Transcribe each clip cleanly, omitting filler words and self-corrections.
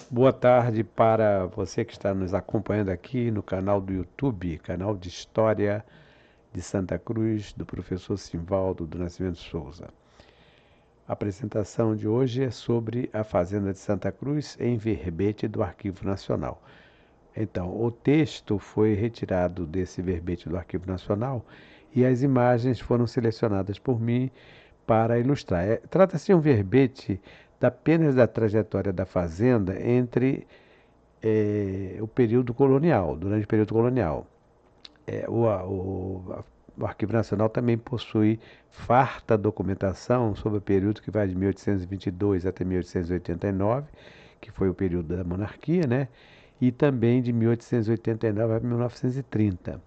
Boa tarde para você que está nos acompanhando aqui no canal do YouTube, canal de História de Santa Cruz, do professor Simvaldo do Nascimento Souza. A apresentação de hoje é sobre a Fazenda de Santa Cruz em verbete do Arquivo Nacional. Então, o texto foi retirado desse verbete do Arquivo Nacional e as imagens foram selecionadas por mim para ilustrar. Trata-se de um verbete apenas da trajetória da fazenda entre o período colonial, durante o período colonial. O Arquivo Nacional também possui farta documentação sobre o período que vai de 1822 até 1889, que foi o período da monarquia, né? E também de 1889 a 1930.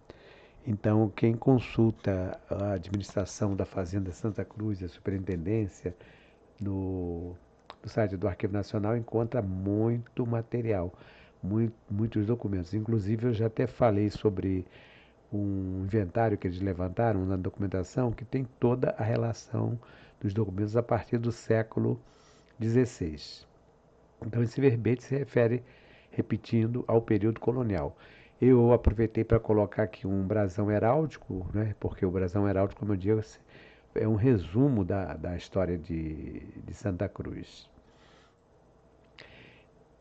Então, quem consulta a administração da Fazenda Santa Cruz, a superintendência, no site do Arquivo Nacional encontra muito material, muitos documentos. Inclusive, eu já até falei sobre um inventário que eles levantaram na documentação que tem toda a relação dos documentos a partir do século XVI. Então, esse verbete se refere, repetindo, ao período colonial. Eu aproveitei para colocar aqui um brasão heráldico, né, porque o brasão heráldico, como eu digo, é um resumo da história de Santa Cruz.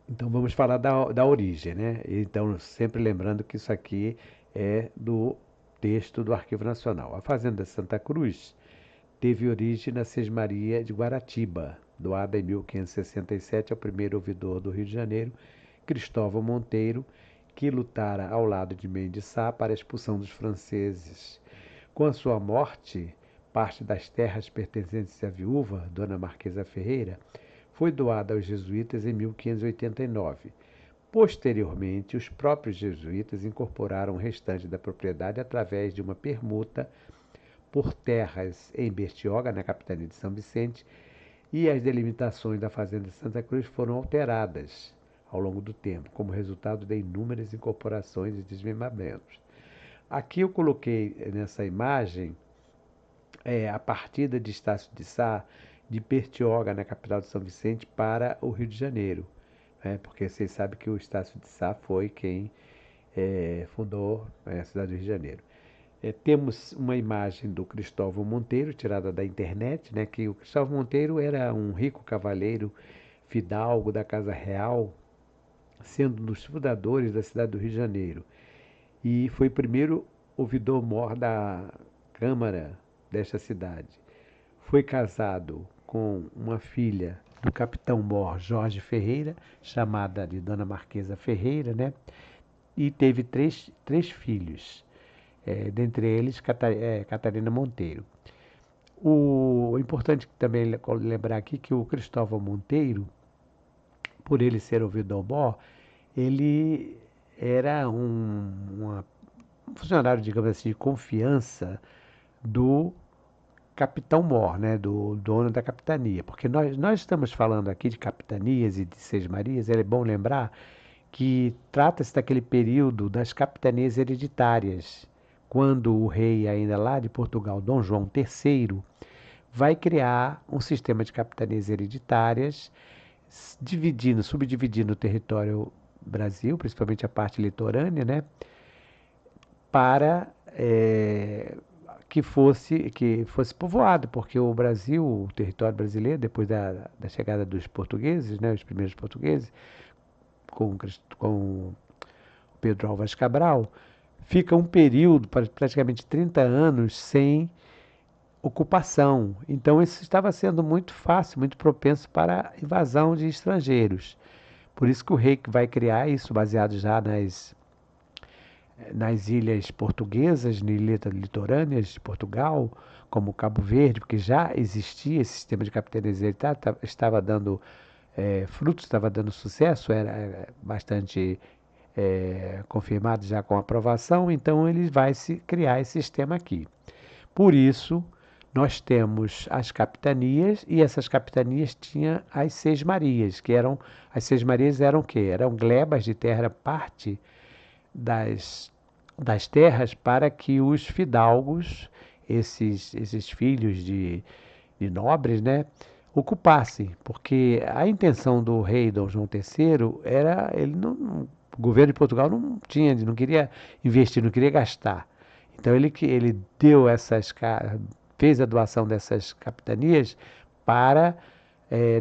Então vamos falar da origem, né? Então, sempre lembrando que isso aqui é do texto do Arquivo Nacional. A Fazenda Santa Cruz teve origem na Sesmaria de Guaratiba, doada em 1567 ao primeiro ouvidor do Rio de Janeiro, Cristóvão Monteiro, que lutara ao lado de Mendes de Sá para a expulsão dos franceses. Com a sua morte, parte das terras pertencentes à viúva, Dona Marquesa Ferreira, foi doada aos jesuítas em 1589. Posteriormente, os próprios jesuítas incorporaram o restante da propriedade através de uma permuta por terras em Bertioga, na capitania de São Vicente, e as delimitações da Fazenda de Santa Cruz foram alteradas ao longo do tempo, como resultado de inúmeras incorporações e desmembramentos. Aqui eu coloquei nessa imagem a partida de Estácio de Sá de Bertioga, na capital de São Vicente, para o Rio de Janeiro, né? Porque vocês sabem que o Estácio de Sá foi quem fundou a cidade do Rio de Janeiro. Temos uma imagem do Cristóvão Monteiro, tirada da internet, né? Que o Cristóvão Monteiro era um rico cavaleiro fidalgo da Casa Real, sendo um dos fundadores da cidade do Rio de Janeiro. E foi o primeiro ouvidor-mor da Câmara desta cidade. Foi casado com uma filha do capitão-mor Jorge Ferreira, chamada de Dona Marquesa Ferreira, né? E teve três filhos, dentre eles Catarina Monteiro. O importante também lembrar aqui que o Cristóvão Monteiro, por ele ser ouvidor-mor, ele era um funcionário, digamos assim, de confiança do Capitão Mor, né, do dono da capitania. Porque nós estamos falando aqui de capitanias e de sesmarias, é bom lembrar que trata-se daquele período das capitanias hereditárias, quando o rei ainda lá de Portugal, Dom João III, vai criar um sistema de capitanias hereditárias, subdividindo o território Brasil, principalmente a parte litorânea, né, para que fosse povoado, porque o Brasil, o território brasileiro, depois da chegada dos portugueses, né, os primeiros portugueses, com Pedro Álvares Cabral, fica um período, praticamente 30 anos, sem ocupação. Então isso estava sendo muito fácil, muito propenso para a invasão de estrangeiros. Por isso que o rei vai criar isso, baseado já nas ilhas portuguesas, ilhas litorâneas de Portugal, como Cabo Verde, porque já existia esse sistema de capitania hereditária, estava dando frutos, estava dando sucesso, era bastante confirmado já com aprovação, então ele vai se criar esse sistema aqui. Por isso, nós temos as capitanias e essas capitanias tinham as sesmarias, as sesmarias eram o quê? Eram glebas de terra, parte das terras para que os fidalgos, esses filhos de nobres, né, ocupassem, porque a intenção do rei Dom João III era, ele não, o governo de Portugal não tinha, não queria investir, não queria gastar. Então ele deu fez a doação dessas capitanias para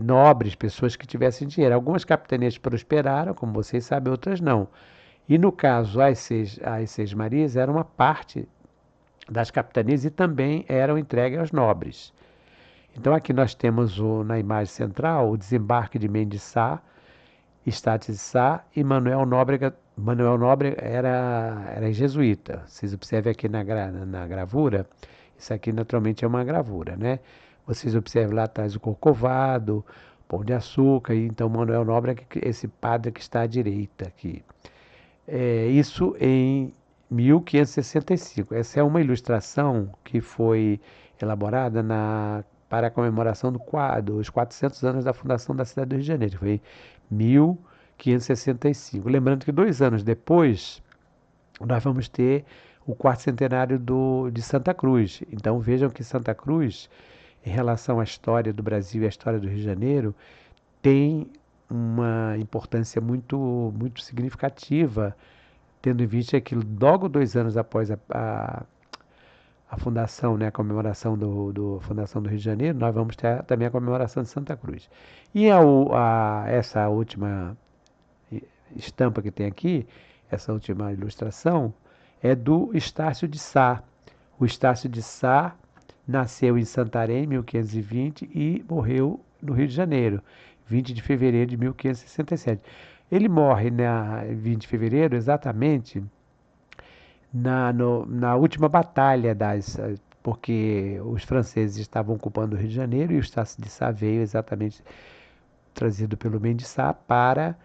nobres, pessoas que tivessem dinheiro. Algumas capitanias prosperaram, como vocês sabem, outras não. E no caso, as seis Marias eram uma parte das capitanias e também eram entregues aos nobres. Então aqui nós temos na imagem central o desembarque de Mendes Sá, Estácio de Sá e Manuel Nóbrega. Manuel Nóbrega era jesuíta. Vocês observem aqui na gravura, isso aqui naturalmente é uma gravura, né? Vocês observam lá atrás o Corcovado, Pão de Açúcar, e então Manuel Nóbrega, esse padre que está à direita aqui. Isso em 1565. Essa é uma ilustração que foi elaborada para a comemoração dos 400 anos da fundação da cidade do Rio de Janeiro. Foi em 1565. Lembrando que 2 anos depois, nós vamos ter o quarto centenário de Santa Cruz. Então vejam que Santa Cruz, em relação à história do Brasil e à história do Rio de Janeiro, tem uma importância muito, muito significativa, tendo em vista que logo 2 anos após a fundação, né, a comemoração da fundação do Rio de Janeiro, nós vamos ter também a comemoração de Santa Cruz. E essa última estampa que tem aqui, essa última ilustração, é do Estácio de Sá. O Estácio de Sá nasceu em Santarém, em 1520, e morreu no Rio de Janeiro, 20 de fevereiro de 1567. Ele morre na 20 de fevereiro exatamente na última batalha porque os franceses estavam ocupando o Rio de Janeiro e o Estácio de Sá veio exatamente trazido pelo Mendes Sá para,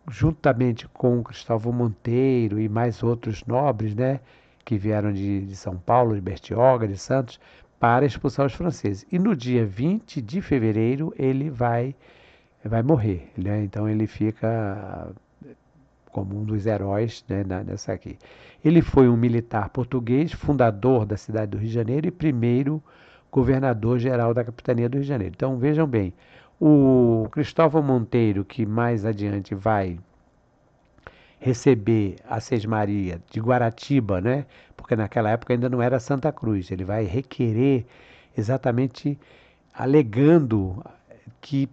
juntamente com Cristóvão Monteiro e mais outros nobres, né, que vieram de São Paulo, de Bertioga, de Santos, para expulsar os franceses. E no dia 20 de fevereiro ele vai morrer, né? Então ele fica como um dos heróis, né, nessa aqui. Ele foi um militar português, fundador da cidade do Rio de Janeiro e primeiro governador-geral da capitania do Rio de Janeiro. Então vejam bem, o Cristóvão Monteiro, que mais adiante vai receber a Sesmaria de Guaratiba, né? Porque naquela época ainda não era Santa Cruz. Ele vai requerer exatamente alegando que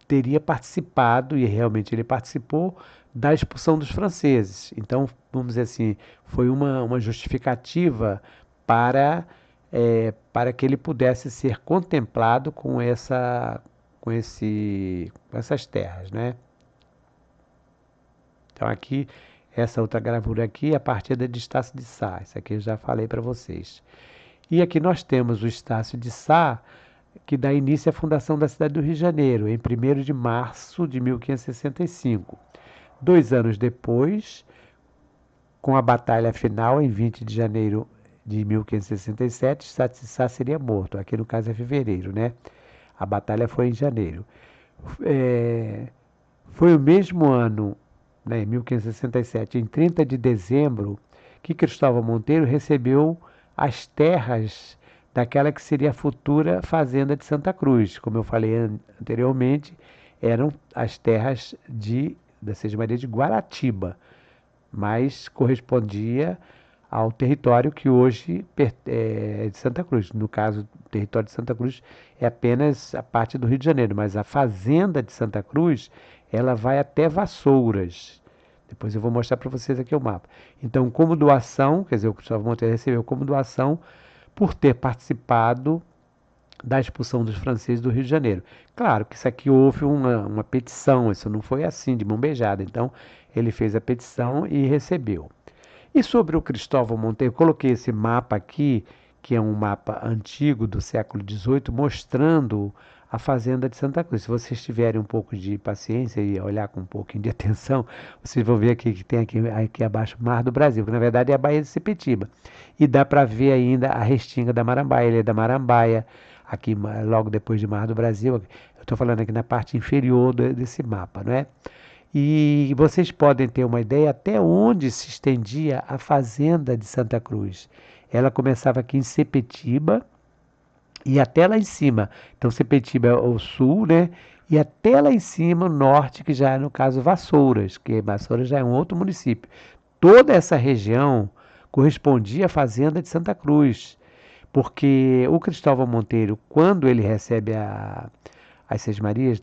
teria participado, e realmente ele participou, da expulsão dos franceses. Então, vamos dizer assim, foi uma justificativa para que ele pudesse ser contemplado com essas terras, né? Então aqui, essa outra gravura aqui é a partida de Estácio de Sá. Isso aqui eu já falei para vocês. E aqui nós temos o Estácio de Sá, que dá início à fundação da cidade do Rio de Janeiro, em 1º de março de 1565. 2 anos depois, com a batalha final, em 20 de janeiro de 1567, Estácio de Sá seria morto. Aqui no caso é fevereiro, né? A batalha foi em janeiro. Foi o mesmo ano, né, em 1567, em 30 de dezembro, que Cristóvão Monteiro recebeu as terras daquela que seria a futura fazenda de Santa Cruz. Como eu falei anteriormente, eram as terras da Sesmaria de Guaratiba, mas correspondia ao território que hoje é de Santa Cruz. No caso, o território de Santa Cruz é apenas a parte do Rio de Janeiro, mas a fazenda de Santa Cruz, ela vai até Vassouras. Depois eu vou mostrar para vocês aqui o mapa. Então, como doação, quer dizer, o Cristóvão Monteiro recebeu como doação por ter participado da expulsão dos franceses do Rio de Janeiro. Claro que isso aqui houve uma petição, isso não foi assim, de mão beijada. Então, ele fez a petição e recebeu. E sobre o Cristóvão Monteiro, eu coloquei esse mapa aqui, que é um mapa antigo do século XVIII, mostrando a fazenda de Santa Cruz. Se vocês tiverem um pouco de paciência e olhar com um pouquinho de atenção, vocês vão ver aqui que tem aqui abaixo o Mar do Brasil, que na verdade é a Baía de Sepetiba. E dá para ver ainda a restinga da Marambaia, a Ilha da Marambaia, aqui logo depois de Mar do Brasil. Eu estou falando aqui na parte inferior desse mapa, não é? E vocês podem ter uma ideia até onde se estendia a fazenda de Santa Cruz. Ela começava aqui em Sepetiba e até lá em cima. Então, Sepetiba é o sul, né? E até lá em cima, o norte, que já é, no caso, Vassouras, que Vassouras já é um outro município. Toda essa região correspondia à fazenda de Santa Cruz, porque o Cristóvão Monteiro, quando ele recebe as Seis Marias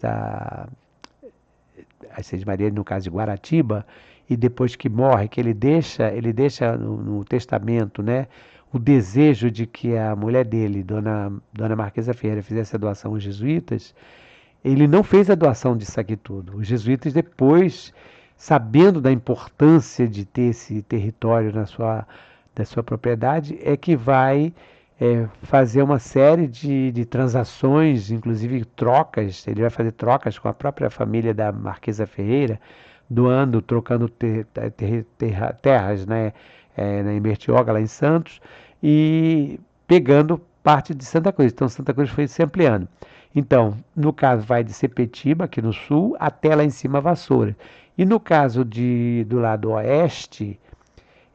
as Seis Marias, no caso de Guaratiba, e depois que morre, que ele deixa no testamento, né, o desejo de que a mulher dele, Dona Marquesa Ferreira, fizesse a doação aos jesuítas. Ele não fez a doação disso aqui tudo. Os jesuítas depois, sabendo da importância de ter esse território da sua propriedade, é que vai fazer uma série de transações, inclusive trocas. Ele vai fazer trocas com a própria família da Marquesa Ferreira, doando, trocando terras, né, em Bertioga, lá em Santos, e pegando parte de Santa Cruz. Então, Santa Cruz foi se ampliando. Então, no caso, vai de Sepetiba, aqui no sul, até lá em cima, Vassoura. E no caso do lado oeste,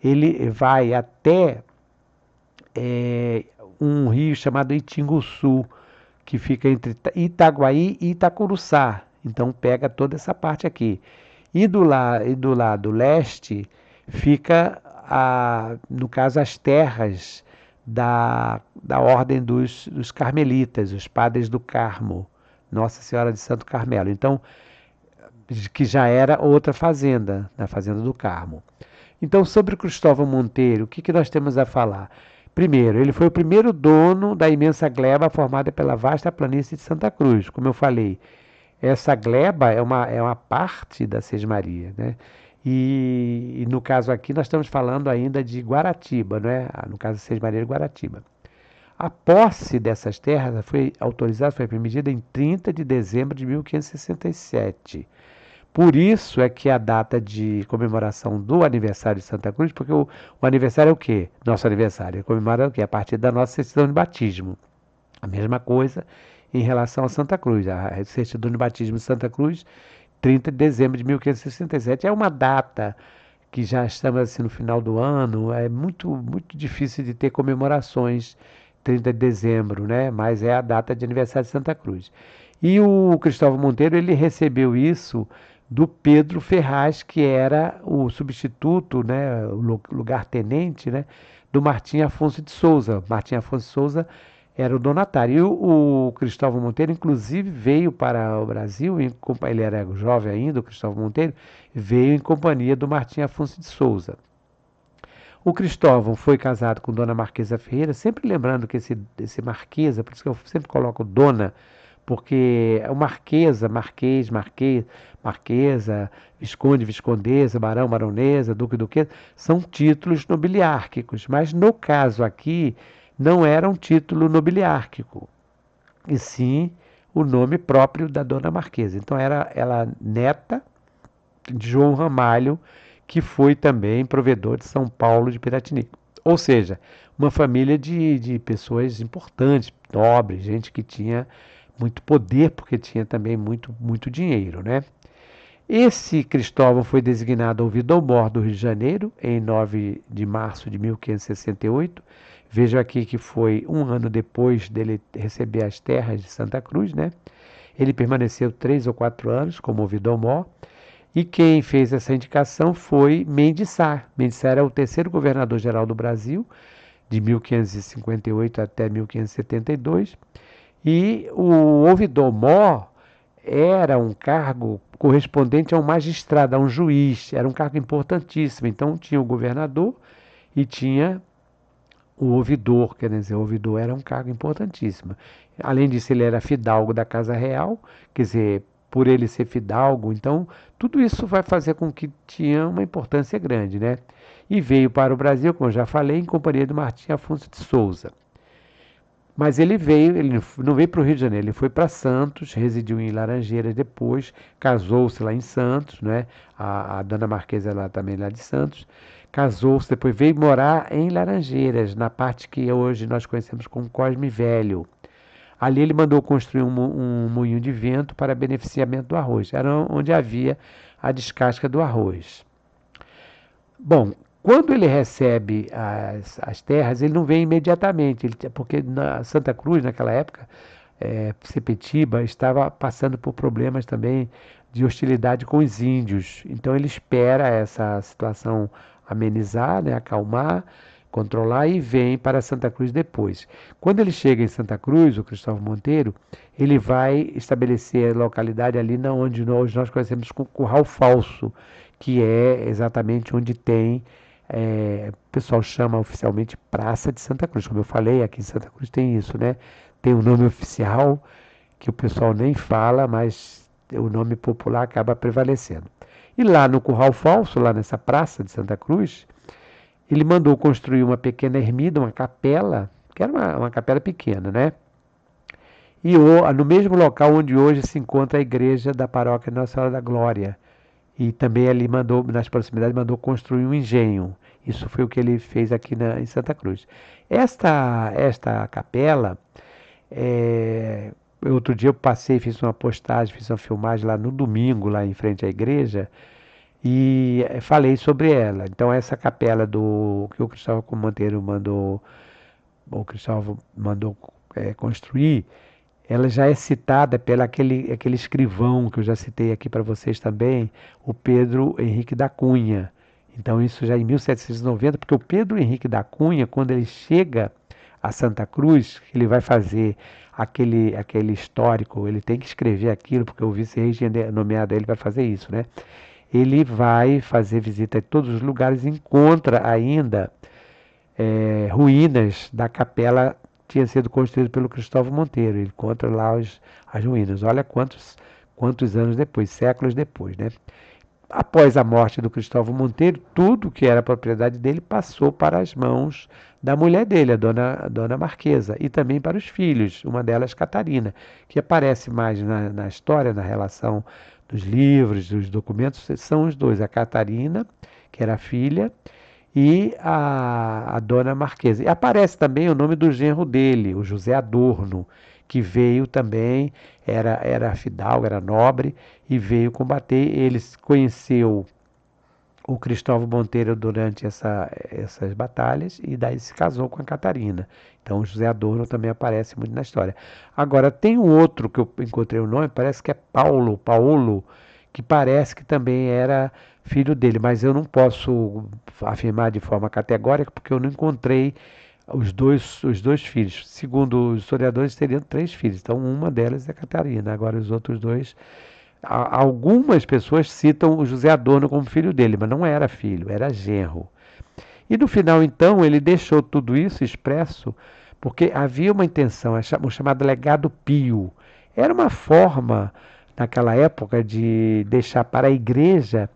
ele vai até é, um rio chamado Itinguçu, que fica entre Itaguaí e Itacuruçá. Então, pega toda essa parte aqui. E do lado leste, fica, no caso, as terras da Ordem dos Carmelitas, os Padres do Carmo, Nossa Senhora de Santo Carmelo. Então, que já era outra fazenda, na Fazenda do Carmo. Então, sobre Cristóvão Monteiro, o que nós temos a falar? Primeiro, ele foi o primeiro dono da imensa gleba formada pela vasta planície de Santa Cruz. Como eu falei, essa gleba é uma parte da Sesmaria, né? E no caso aqui nós estamos falando ainda de Guaratiba, não é? No caso Sesmaria de Guaratiba. A posse dessas terras foi autorizada, foi permitida em 30 de dezembro de 1567. Por isso é que a data de comemoração do aniversário de Santa Cruz, porque o aniversário é o quê? Nosso aniversário. Comemora o quê? A partir da nossa certidão de batismo. A mesma coisa em relação a Santa Cruz. A certidão de batismo de Santa Cruz, 30 de dezembro de 1567, é uma data que já estamos assim no final do ano, é muito, muito difícil de ter comemorações 30 de dezembro, né? Mas é a data de aniversário de Santa Cruz. E o Cristóvão Monteiro, ele recebeu isso do Pedro Ferraz, que era o substituto, né, o lugar-tenente, né, do Martim Afonso de Souza. Martim Afonso de Souza era o donatário. E o Cristóvão Monteiro, inclusive, veio para o Brasil, ele era jovem ainda, o Cristóvão Monteiro, veio em companhia do Martim Afonso de Souza. O Cristóvão foi casado com Dona Marquesa Ferreira, sempre lembrando que esse Marquesa, por isso que eu sempre coloco Dona, porque o Marquesa, Marquesa, Visconde, Viscondesa, Barão, Baronesa, Duque, Duquesa, são títulos nobiliárquicos, mas no caso aqui não era um título nobiliárquico, e sim o nome próprio da Dona Marquesa. Então era ela neta de João Ramalho, que foi também provedor de São Paulo de Piratinico. Ou seja, uma família de pessoas importantes, nobres, gente que tinha muito poder, porque tinha também muito, muito dinheiro, né? Esse Cristóvão foi designado ouvidor-mor do Rio de Janeiro em 9 de março de 1568. Veja aqui que foi um ano depois dele receber as terras de Santa Cruz, né? Ele permaneceu 3 ou 4 anos como ouvidor-mor. E quem fez essa indicação foi Mendes Sá. Mendes Sá era o terceiro governador-geral do Brasil, de 1558 até 1572. E o ouvidor-mor era um cargo correspondente a um magistrado, a um juiz. Era um cargo importantíssimo. Então tinha o governador e tinha o ouvidor, quer dizer, o ouvidor era um cargo importantíssimo. Além disso, ele era fidalgo da Casa Real, quer dizer, por ele ser fidalgo, então tudo isso vai fazer com que tinha uma importância grande, né? E veio para o Brasil, como eu já falei, em companhia do Martim Afonso de Souza. Mas ele não veio para o Rio de Janeiro, ele foi para Santos, residiu em Laranjeiras depois, casou-se lá em Santos, né? A dona Marquesa lá também lá de Santos, casou-se, depois veio morar em Laranjeiras, na parte que hoje nós conhecemos como Cosme Velho. Ali ele mandou construir um moinho de vento para beneficiamento do arroz, era onde havia a descasca do arroz. Bom, Quando ele recebe as terras, ele não vem imediatamente, porque na Santa Cruz, naquela época, Sepetiba estava passando por problemas também de hostilidade com os índios. Então ele espera essa situação amenizar, né, acalmar, controlar e vem para Santa Cruz depois. Quando ele chega em Santa Cruz, o Cristóvão Monteiro, ele vai estabelecer a localidade ali na onde nós conhecemos como Curral Falso, que é exatamente onde tem, o pessoal chama oficialmente Praça de Santa Cruz. Como eu falei, aqui em Santa Cruz tem isso, né? Tem o nome oficial que o pessoal nem fala, mas o nome popular acaba prevalecendo. E lá no Curral Falso, lá nessa praça de Santa Cruz, ele mandou construir uma pequena ermida, uma capela, que era uma capela pequena, né? E no mesmo local onde hoje se encontra a igreja da paróquia Nossa Senhora da Glória. E também ali mandou, nas proximidades, mandou construir um engenho. Isso foi o que ele fez aqui em Santa Cruz. Esta capela, é, outro dia eu passei, fiz uma postagem, fiz uma filmagem lá no domingo, lá em frente à igreja, e falei sobre ela. Então essa capela que o Cristóvão Monteiro mandou, o Cristóvão mandou construir, ela já é citada pelo aquele escrivão que eu já citei aqui para vocês também, o Pedro Henrique da Cunha. Então isso já em 1790, porque o Pedro Henrique da Cunha, quando ele chega a Santa Cruz, ele vai fazer aquele histórico, ele tem que escrever aquilo, porque o vice-rei tinha nomeado ele para fazer isso, né? Ele vai fazer visita em todos os lugares e encontra ainda ruínas da capela que tinha sido construída pelo Cristóvão Monteiro. Ele encontra lá as ruínas. Olha quantos anos depois, séculos depois, né? Após a morte do Cristóvão Monteiro, tudo que era propriedade dele passou para as mãos da mulher dele, a dona Marquesa, e também para os filhos, uma delas Catarina, que aparece mais na história, na relação dos livros, dos documentos, são os dois, a Catarina, que era a filha, e a dona Marquesa. E aparece também o nome do genro dele, o José Adorno, que veio também, era fidalgo, era nobre, e veio combater. Ele conheceu o Cristóvão Monteiro durante essas batalhas e daí se casou com a Catarina. Então o José Adorno também aparece muito na história. Agora tem um outro que eu encontrei o nome, parece que é Paulo, que parece que também era filho dele, mas eu não posso afirmar de forma categórica porque eu não encontrei os dois filhos. Segundo os historiadores, teriam três filhos. Então uma delas é a Catarina, agora os outros dois. Algumas pessoas citam o José Adorno como filho dele, mas não era filho, era genro. E no final, então, ele deixou tudo isso expresso porque havia uma intenção, o chamado legado pio. Era uma forma, naquela época, de deixar para a igreja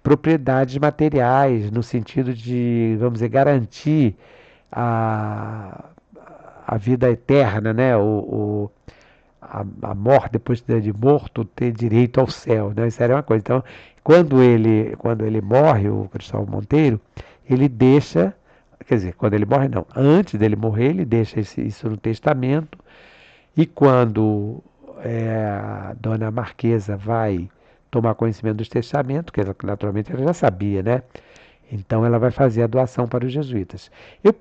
propriedades materiais, no sentido de, vamos dizer, garantir a, a vida eterna, né? A morte, depois de morto, ter direito ao céu, né? Isso era uma coisa. Então, quando ele morre, o Cristóvão Monteiro, ele deixa, quer dizer, quando ele morre não, antes dele morrer, ele deixa isso no testamento, e quando a dona Marquesa vai tomar conhecimento dos testamentos, que naturalmente ela já sabia, né? Então ela vai fazer a doação para os jesuítas. Eu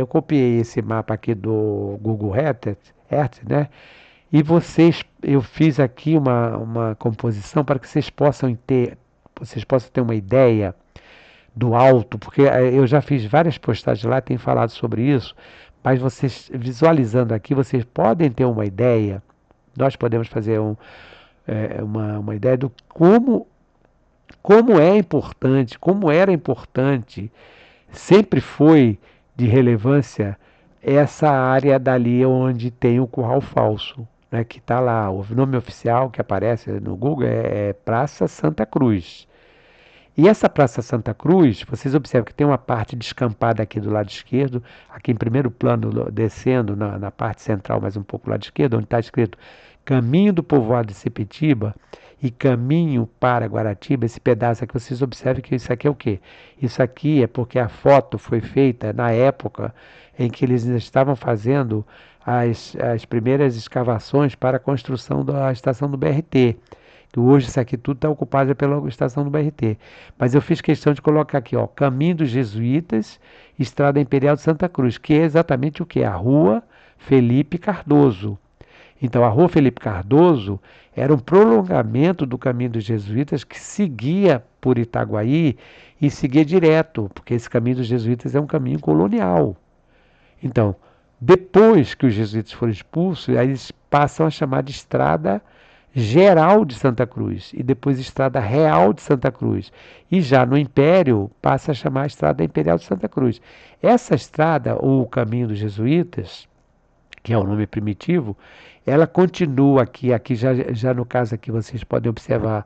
copiei esse mapa aqui do Google Earth, né? E eu fiz aqui uma composição para que vocês possam ter uma ideia do alto, porque eu já fiz várias postagens lá, tenho falado sobre isso, mas vocês visualizando aqui, vocês podem ter uma ideia, nós podemos fazer uma ideia do como é importante, como era importante, sempre foi de relevância essa área dali onde tem o Curral Falso, né, que está lá. O nome oficial que aparece no Google é Praça Santa Cruz. E essa Praça Santa Cruz, vocês observam que tem uma parte descampada aqui do lado esquerdo, aqui em primeiro plano, descendo na parte central, mais um pouco do lado esquerdo, onde está escrito Caminho do Povoado de Sepetiba e Caminho para Guaratiba. Esse pedaço aqui, vocês observam que isso aqui é o quê? Isso aqui é porque a foto foi feita na época em que eles estavam fazendo as primeiras escavações para a construção da estação do BRT. Hoje isso aqui tudo está ocupado pela estação do BRT. Mas eu fiz questão de colocar aqui, ó, Caminho dos Jesuítas, Estrada Imperial de Santa Cruz, que é exatamente o que? A Rua Felipe Cardoso. Então, a Rua Felipe Cardoso era um prolongamento do Caminho dos Jesuítas que seguia por Itaguaí e seguia direto, porque esse Caminho dos Jesuítas é um caminho colonial. Então, depois que os jesuítas foram expulsos, aí eles passam a chamar de Estrada Geral de Santa Cruz e depois Estrada Real de Santa Cruz. E já no Império passa a chamar Estrada Imperial de Santa Cruz. Essa estrada, ou o Caminho dos Jesuítas, que é o nome primitivo, ela continua aqui já no caso aqui vocês podem observar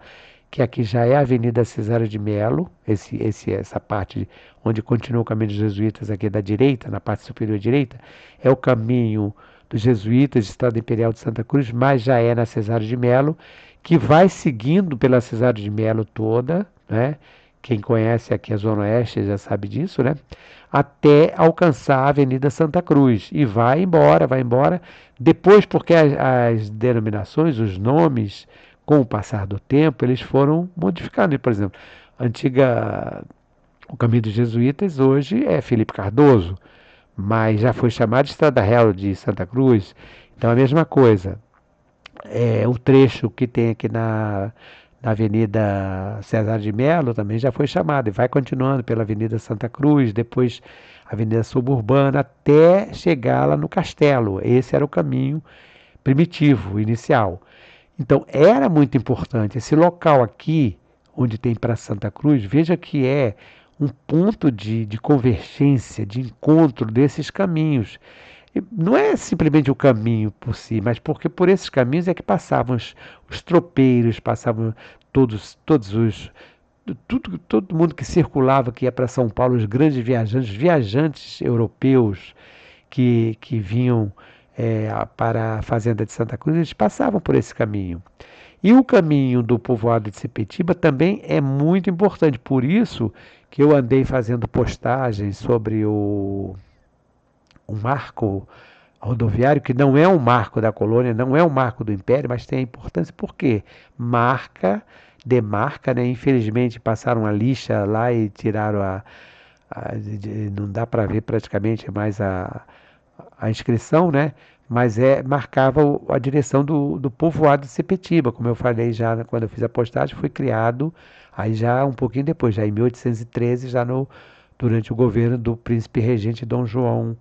que aqui já é a Avenida Cesário de Melo, essa parte onde continua o caminho dos jesuítas aqui da direita, na parte superior direita, é o caminho dos jesuítas, Estrada Imperial de Santa Cruz, mas já é na Cesário de Melo, que vai seguindo pela Cesário de Melo toda, né? Quem conhece aqui a Zona Oeste já sabe disso, né? Até alcançar a Avenida Santa Cruz e vai embora. Depois, porque as denominações, os nomes, com o passar do tempo, eles foram modificando. Por exemplo, o Caminho dos Jesuítas hoje é Felipe Cardoso, mas já foi chamado de Estrada Real de Santa Cruz. Então, a mesma coisa. O trecho que tem aqui na Avenida César de Melo também já foi chamado e vai continuando pela Avenida Santa Cruz, depois Avenida Suburbana, até chegar lá no Castelo. Esse era o caminho primitivo, inicial. Então, era muito importante. Esse local aqui, onde tem para Santa Cruz, veja que é um ponto de convergência, de encontro desses caminhos. E não é simplesmente o caminho por si, mas porque por esses caminhos é que passavam os tropeiros, passavam todos os. Todo mundo que circulava, que ia para São Paulo, os grandes viajantes europeus que vinham para a fazenda de Santa Cruz, eles passavam por esse caminho. E o caminho do povoado de Sepetiba também é muito importante, por isso que eu andei fazendo postagens sobre o marco rodoviário, que não é um marco da colônia, não é um marco do Império, mas tem a importância porque demarca, né? Infelizmente passaram a lixa lá e tiraram não dá para ver praticamente mais a inscrição, né? Mas marcava a direção do povoado de Sepetiba, como eu falei já quando eu fiz a postagem, foi criado aí já um pouquinho depois, já em 1813, durante o governo do príncipe regente Dom João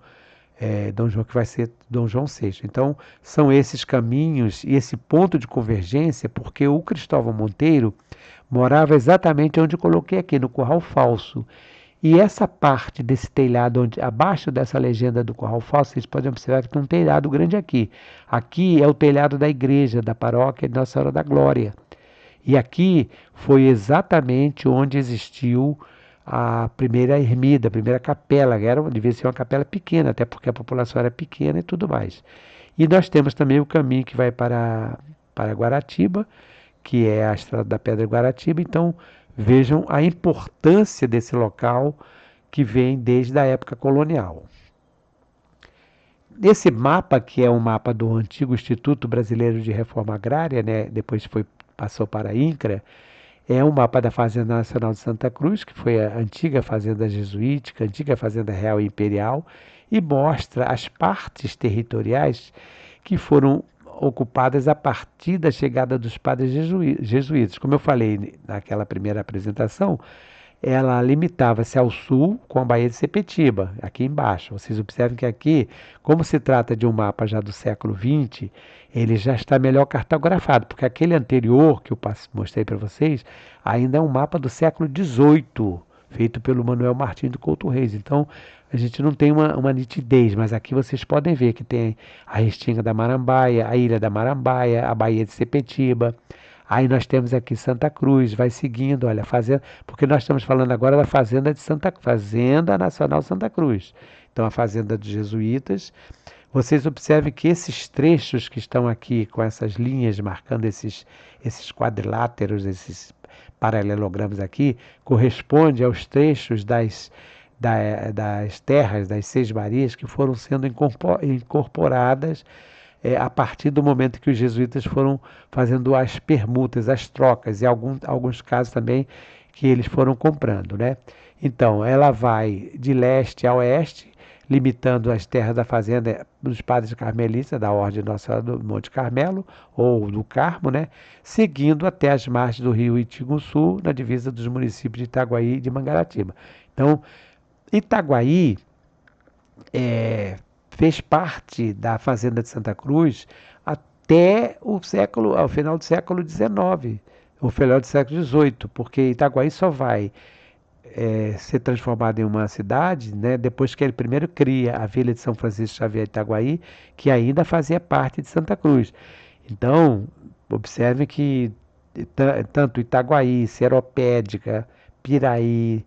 que vai ser Dom João VI. Então, são esses caminhos e esse ponto de convergência, porque o Cristóvão Monteiro morava exatamente onde eu coloquei aqui, no Curral Falso. E essa parte desse telhado, abaixo dessa legenda do Curral Falso, vocês podem observar que tem um telhado grande aqui. Aqui é o telhado da igreja, da paróquia de Nossa Senhora da Glória. E aqui foi exatamente onde existiu a primeira ermida, a primeira capela, devia ser uma capela pequena, até porque a população era pequena e tudo mais. E nós temos também o caminho que vai para Guaratiba, que é a Estrada da Pedra de Guaratiba. Então, vejam a importância desse local que vem desde a época colonial. Esse mapa, que é um mapa do antigo Instituto Brasileiro de Reforma Agrária, né, depois passou para a INCRA, é um mapa da Fazenda Nacional de Santa Cruz, que foi a antiga Fazenda Jesuítica, a antiga Fazenda Real e Imperial, e mostra as partes territoriais que foram ocupadas a partir da chegada dos padres jesuítas. Como eu falei naquela primeira apresentação, ela limitava-se ao sul com a Baía de Sepetiba, aqui embaixo. Vocês observem que aqui, como se trata de um mapa já do século XX, ele já está melhor cartografado, porque aquele anterior que eu mostrei para vocês ainda é um mapa do século XVIII, feito pelo Manuel Martins do Couto Reis. Então, a gente não tem uma nitidez, mas aqui vocês podem ver que tem a Restinga da Marambaia, a Ilha da Marambaia, a Baía de Sepetiba. Aí nós temos aqui Santa Cruz, vai seguindo, olha, fazenda, porque nós estamos falando agora da Fazenda Nacional Santa Cruz. Então, a Fazenda dos Jesuítas. Vocês observem que esses trechos que estão aqui, com essas linhas marcando esses quadriláteros, esses paralelogramas aqui, corresponde aos trechos das terras, das Seis Marias, que foram sendo incorporadas a partir do momento que os jesuítas foram fazendo as permutas, as trocas, e alguns casos também que eles foram comprando, né? Então, ela vai de leste a oeste, limitando as terras da fazenda dos padres carmelitas, da Ordem Nossa Senhora do Monte Carmelo, ou do Carmo, né? Seguindo até as margens do rio Itinguçu, na divisa dos municípios de Itaguaí e de Mangaratiba. Então, Itaguaí fez parte da Fazenda de Santa Cruz até ao final do século XIX, o final do século XVIII, porque Itaguaí só vai ser transformado em uma cidade, né, depois que ele primeiro cria a Vila de São Francisco Xavier de Itaguaí, que ainda fazia parte de Santa Cruz. Então, observe que tanto Itaguaí, Seropédica, Piraí,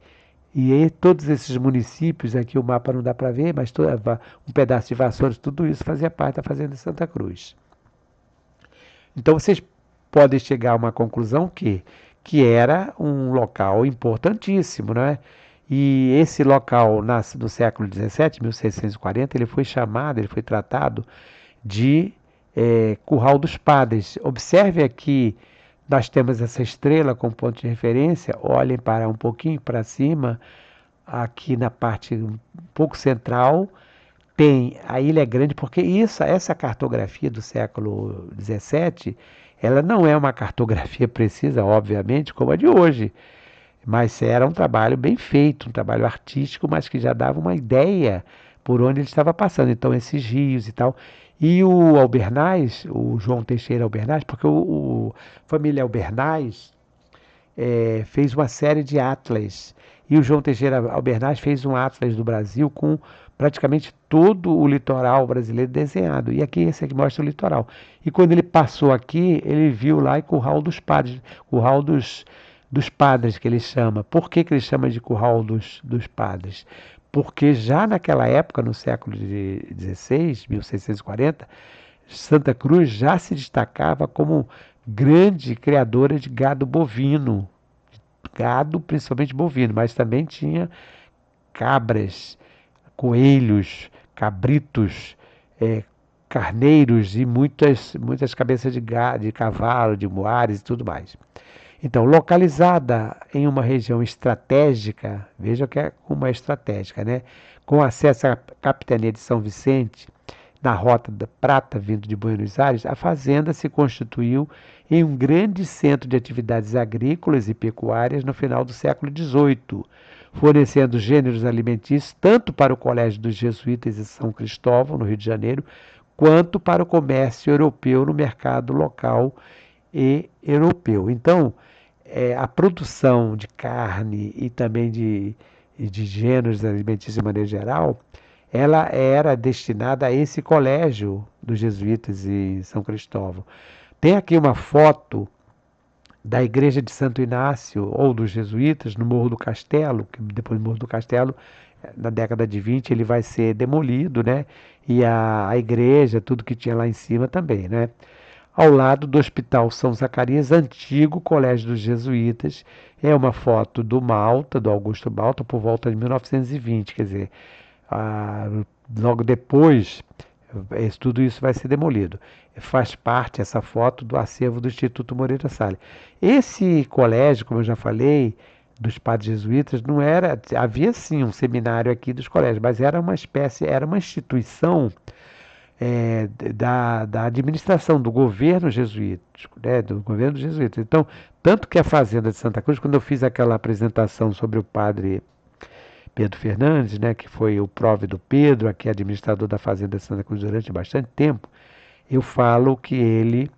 todos esses municípios, aqui o mapa não dá para ver, mas um pedaço de Vassouras, tudo isso fazia parte da Fazenda de Santa Cruz. Então vocês podem chegar a uma conclusão que era um local importantíssimo, né? E esse local nasce no século XVII, 1640, ele foi tratado de Curral dos Padres. Observe aqui, nós temos essa estrela como ponto de referência, olhem para um pouquinho para cima, aqui na parte um pouco central, tem a Ilha Grande, porque essa cartografia do século XVII, ela não é uma cartografia precisa, obviamente, como a de hoje, mas era um trabalho bem feito, um trabalho artístico, mas que já dava uma ideia por onde ele estava passando. Então, esses rios e tal. E o Albernaz, o João Teixeira Albernaz, porque o família Albernaz fez uma série de atlas. E o João Teixeira Albernaz fez um atlas do Brasil com praticamente todo o litoral brasileiro desenhado. E aqui esse aqui mostra o litoral. E quando ele passou aqui, ele viu lá em Curral dos Padres, Curral dos Padres que ele chama. Por que ele chama de Curral dos Padres? Porque já naquela época, no século XVI, 1640, Santa Cruz já se destacava como grande criadora de gado bovino, gado principalmente bovino, mas também tinha cabras, coelhos, cabritos, carneiros e muitas cabeças de cavalo, de moares e tudo mais. Então, localizada em uma região estratégica, veja que é uma estratégica, né? Com acesso à capitania de São Vicente, na Rota da Prata, vindo de Buenos Aires, a fazenda se constituiu em um grande centro de atividades agrícolas e pecuárias no final do século XVIII, fornecendo gêneros alimentícios tanto para o Colégio dos Jesuítas em São Cristóvão, no Rio de Janeiro, quanto para o comércio europeu no mercado local e europeu. Então, a produção de carne e também de gêneros alimentícios de maneira geral, ela era destinada a esse colégio dos jesuítas em São Cristóvão. Tem aqui uma foto da igreja de Santo Inácio, ou dos jesuítas, no Morro do Castelo, que depois do Morro do Castelo, na década de 20, ele vai ser demolido, né? E a igreja, tudo que tinha lá em cima também, né? Ao lado do Hospital São Zacarias, antigo colégio dos jesuítas. É uma foto do Malta, do Augusto Malta, por volta de 1920, quer dizer, logo depois, tudo isso vai ser demolido. Faz parte, essa foto, do acervo do Instituto Moreira Salles. Esse colégio, como eu já falei, dos padres jesuítas, não era, havia sim um seminário aqui dos colégios, mas era uma espécie, era uma instituição da administração do governo jesuítico, né, do governo jesuíta. Então, tanto que a Fazenda de Santa Cruz, quando eu fiz aquela apresentação sobre o padre Pedro Fernandes, né, que foi o prove do Pedro, aqui administrador da Fazenda de Santa Cruz durante bastante tempo, eu falo que ele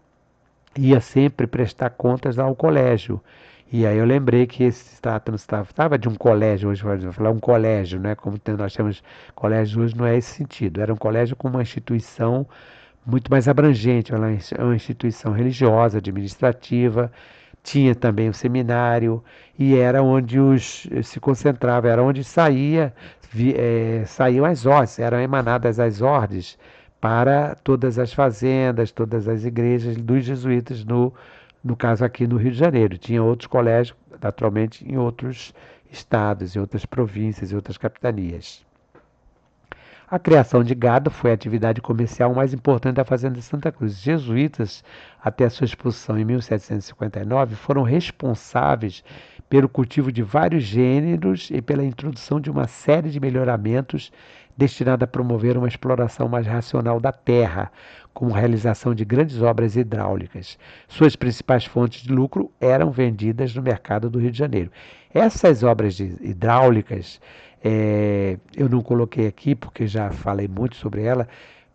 ia sempre prestar contas ao colégio. E aí eu lembrei que esse estava de um colégio, hoje vou falar um colégio, né? Como nós temos colégio hoje, não é esse sentido. Era um colégio com uma instituição muito mais abrangente, uma instituição religiosa, administrativa, tinha também o seminário, e era onde se concentrava, era onde saíam as ordens, eram emanadas as ordens para todas as fazendas, todas as igrejas dos jesuítas, no caso aqui no Rio de Janeiro. Tinha outros colégios, naturalmente, em outros estados, em outras províncias, em outras capitanias. A criação de gado foi a atividade comercial mais importante da fazenda de Santa Cruz. Os jesuítas, até a sua expulsão em 1759, foram responsáveis pelo cultivo de vários gêneros e pela introdução de uma série de melhoramentos destinados a promover uma exploração mais racional da terra, como realização de grandes obras hidráulicas. Suas principais fontes de lucro eram vendidas no mercado do Rio de Janeiro. Essas obras hidráulicas, eu não coloquei aqui porque já falei muito sobre ela.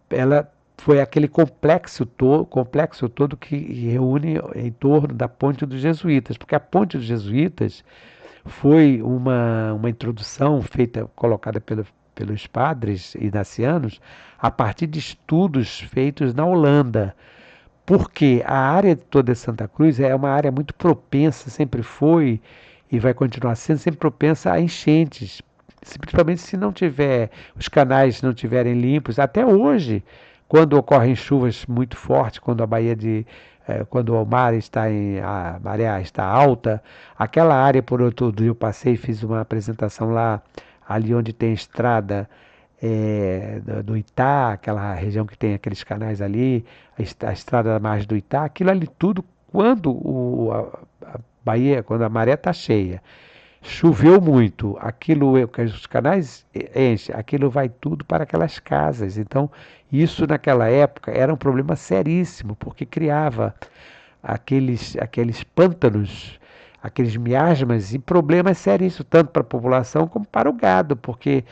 Ela foi aquele complexo todo que reúne em torno da Ponte dos Jesuítas, porque a Ponte dos Jesuítas foi uma introdução colocada pelos padres inacianos a partir de estudos feitos na Holanda, porque a área toda de Santa Cruz é uma área muito propensa, sempre foi e vai continuar sendo sempre propensa a enchentes, principalmente se não tiver os canais não tiverem limpos. Até hoje, quando ocorrem chuvas muito fortes, quando o mar está a maré está alta, aquela área por outro dia eu passei e fiz uma apresentação lá, ali onde tem estrada do Itá, aquela região que tem aqueles canais ali, a estrada da margem do Itá, aquilo ali tudo, quando a Bahia, quando a maré está cheia, choveu muito, os canais enchem, aquilo vai tudo para aquelas casas. Então, isso naquela época era um problema seríssimo, porque criava aqueles pântanos, aqueles miasmas e problemas seríssimos, tanto para a população como para o gado, porque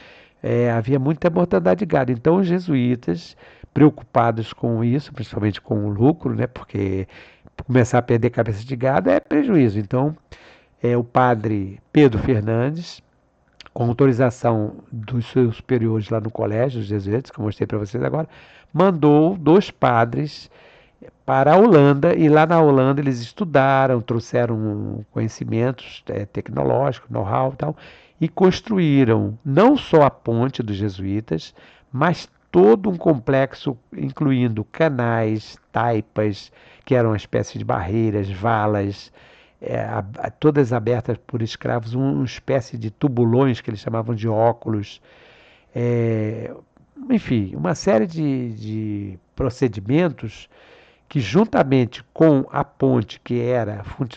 havia muita mortandade de gado. Então, os jesuítas, preocupados com isso, principalmente com o lucro, né, porque começar a perder cabeça de gado é prejuízo. Então, o padre Pedro Fernandes, com autorização dos seus superiores lá no colégio, os jesuítas, que eu mostrei para vocês agora, mandou 2 padres para a Holanda, e lá na Holanda eles estudaram, trouxeram conhecimentos tecnológicos, know-how e tal, e construíram não só a ponte dos jesuítas, mas todo um complexo, incluindo canais, taipas, que eram uma espécie de barreiras, valas, todas abertas por escravos, uma espécie de tubulões que eles chamavam de óculos, é, enfim, uma série de procedimentos que, juntamente com a ponte, que